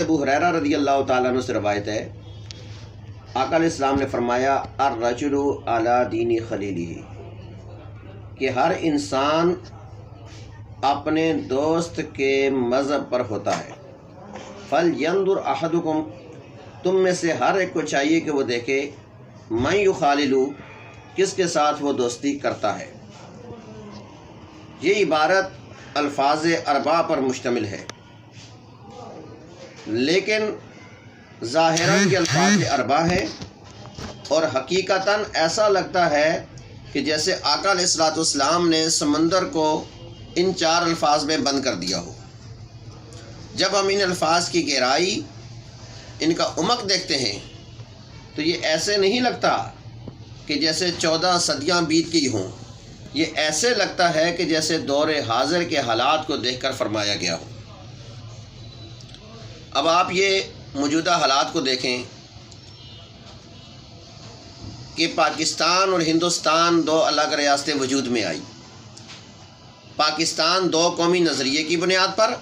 ابو ہریرہ رضی اللہ تعالیٰ عنہ سے روایت ہے، آقا علیہ السلام نے فرمایا الرجل علی دین خلیلہ، کہ ہر انسان اپنے دوست کے مذہب پر ہوتا ہے۔ فَلْيَنْظُرْ أَحَدُكُمْ، تم میں سے ہر ایک کو چاہیے کہ وہ دیکھے مَنْ يُخَالِلُ، کس کے ساتھ وہ دوستی کرتا ہے۔ یہ عبارت الفاظ اربع پر مشتمل ہے، لیکن ظاہراً یہ الفاظ اربع ہے اور حقیقتاً ایسا لگتا ہے کہ جیسے آقا علیہ السلام نے سمندر کو ان چار الفاظ میں بند کر دیا ہو۔ جب ہم ان الفاظ کی گہرائی، ان کا عمق دیکھتے ہیں تو یہ ایسے نہیں لگتا کہ جیسے 14 صدیاں بیت گئی ہوں، یہ ایسے لگتا ہے کہ جیسے دور حاضر کے حالات کو دیکھ کر فرمایا گیا ہو۔ اب آپ یہ موجودہ حالات کو دیکھیں کہ پاکستان اور ہندوستان دو الگ ریاستیں وجود میں آئی۔ پاکستان دو قومی نظریے کی بنیاد پر،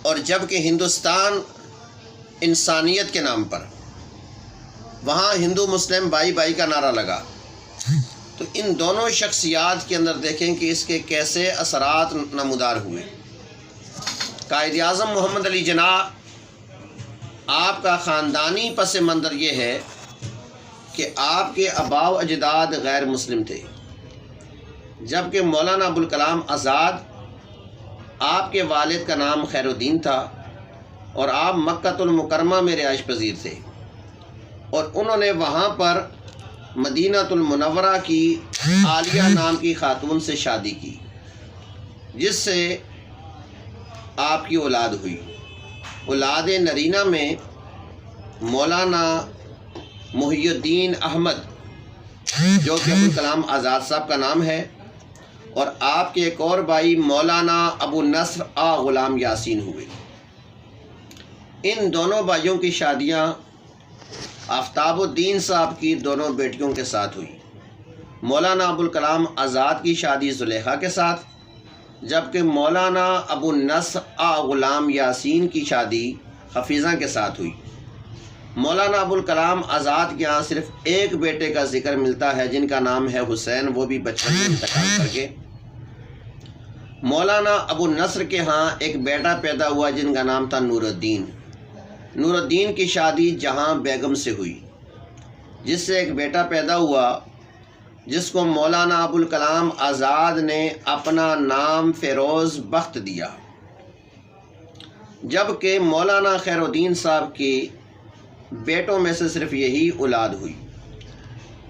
اور جبکہ ہندوستان انسانیت کے نام پر، وہاں ہندو مسلم بھائی بھائی کا نعرہ لگا۔ تو ان دونوں شخصیات کے اندر دیکھیں کہ اس کے کیسے اثرات نمودار ہوئے۔ قائد اعظم محمد علی جناح، آپ کا خاندانی پس منظر یہ ہے کہ آپ کے آباء و اجداد غیر مسلم تھے، جبکہ مولانا ابوالکلام آزاد، آپ کے والد کا نام خیر الدین تھا اور آپ مکہ المکرمہ میں رہائش پذیر تھے، اور انہوں نے وہاں پر مدینہ المنورہ کی عالیہ نام کی خاتون سے شادی کی، جس سے آپ کی اولاد ہوئی۔ اولاد نرینہ میں مولانا محی الدین احمد، جو کہ ابوالکلام آزاد صاحب کا نام ہے، اور آپ کے ایک اور بھائی مولانا ابو نصر غلام یاسین ہوئے۔ ان دونوں بھائیوں کی شادیاں آفتاب الدین صاحب کی دونوں بیٹیوں کے ساتھ ہوئی۔ مولانا ابوالکلام آزاد کی شادی زلیخا کے ساتھ، جبکہ مولانا ابو نصر غلام یاسین کی شادی حفیظہ کے ساتھ ہوئی۔ مولانا ابوالکلام آزاد کے یہاں صرف ایک بیٹے کا ذکر ملتا ہے جن کا نام ہے حسین، وہ بھی بچپن میں انتقال کر کے۔ مولانا ابو نصر کے ہاں ایک بیٹا پیدا ہوا جن کا نام تھا نور الدین۔ نور الدین کی شادی جہاں بیگم سے ہوئی، جس سے ایک بیٹا پیدا ہوا جس کو مولانا ابوالکلام آزاد نے اپنا نام فیروز بخت دیا، جبکہ مولانا خیر الدین صاحب کی بیٹوں میں سے صرف یہی اولاد ہوئی۔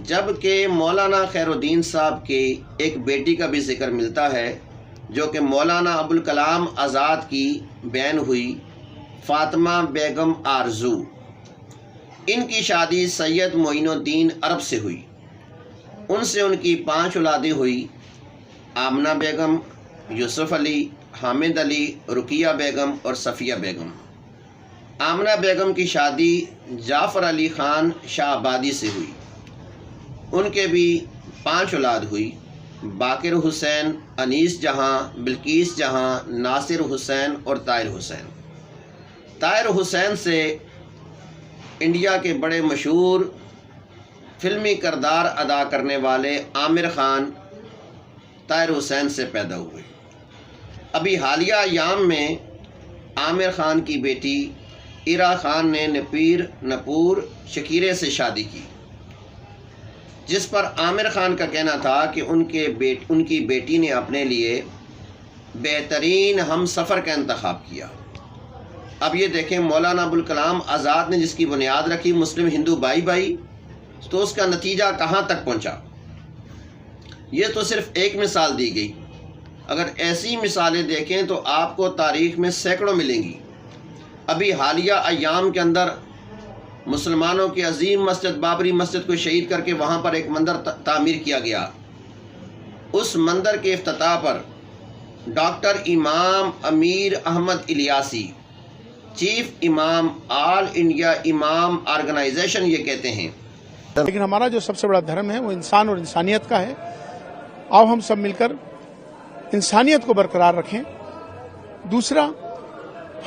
جبکہ مولانا خیر الدین صاحب کی ایک بیٹی کا بھی ذکر ملتا ہے جو کہ مولانا ابوالکلام آزاد کی بہن ہوئی، فاطمہ بیگم آرزو۔ ان کی شادی سید معین الدین عرب سے ہوئی، ان سے ان کی 5 اولادیں ہوئی: آمنہ بیگم، یوسف علی، حامد علی، رقیہ بیگم اور صفیہ بیگم۔ آمنہ بیگم کی شادی جعفر علی خان شاہ آبادی سے ہوئی، ان کے بھی 5 اولاد ہوئی: باقر حسین، انیس جہاں، بلقیس جہاں، ناصر حسین اور طاہر حسین۔ طاہر حسین سے انڈیا کے بڑے مشہور فلمی کردار ادا کرنے والے عامر خان طاہر حسین سے پیدا ہوئے۔ ابھی حالیہ ایام میں عامر خان کی بیٹی ایرا خان نے نپور شکیرے سے شادی کی، جس پر عامر خان کا کہنا تھا کہ ان کی بیٹی نے اپنے لیے بہترین ہم سفر کا انتخاب کیا۔ اب یہ دیکھیں، مولانا ابوالکلام آزاد نے جس کی بنیاد رکھی مسلم ہندو بھائی بھائی، تو اس کا نتیجہ کہاں تک پہنچا۔ یہ تو صرف ایک مثال دی گئی، اگر ایسی مثالیں دیکھیں تو آپ کو تاریخ میں سینکڑوں ملیں گی۔ ابھی حالیہ ایام کے اندر مسلمانوں کی عظیم مسجد بابری مسجد کو شہید کر کے وہاں پر ایک مندر تعمیر کیا گیا۔ اس مندر کے افتتاح پر ڈاکٹر امام امیر احمد الیاسی، چیف امام آل انڈیا امام آرگنائزیشن، یہ کہتے ہیں لیکن ہمارا جو سب سے بڑا دھرم ہے وہ انسان اور انسانیت کا ہے۔ آؤ ہم سب مل کر انسانیت کو برقرار رکھیں۔ دوسرا،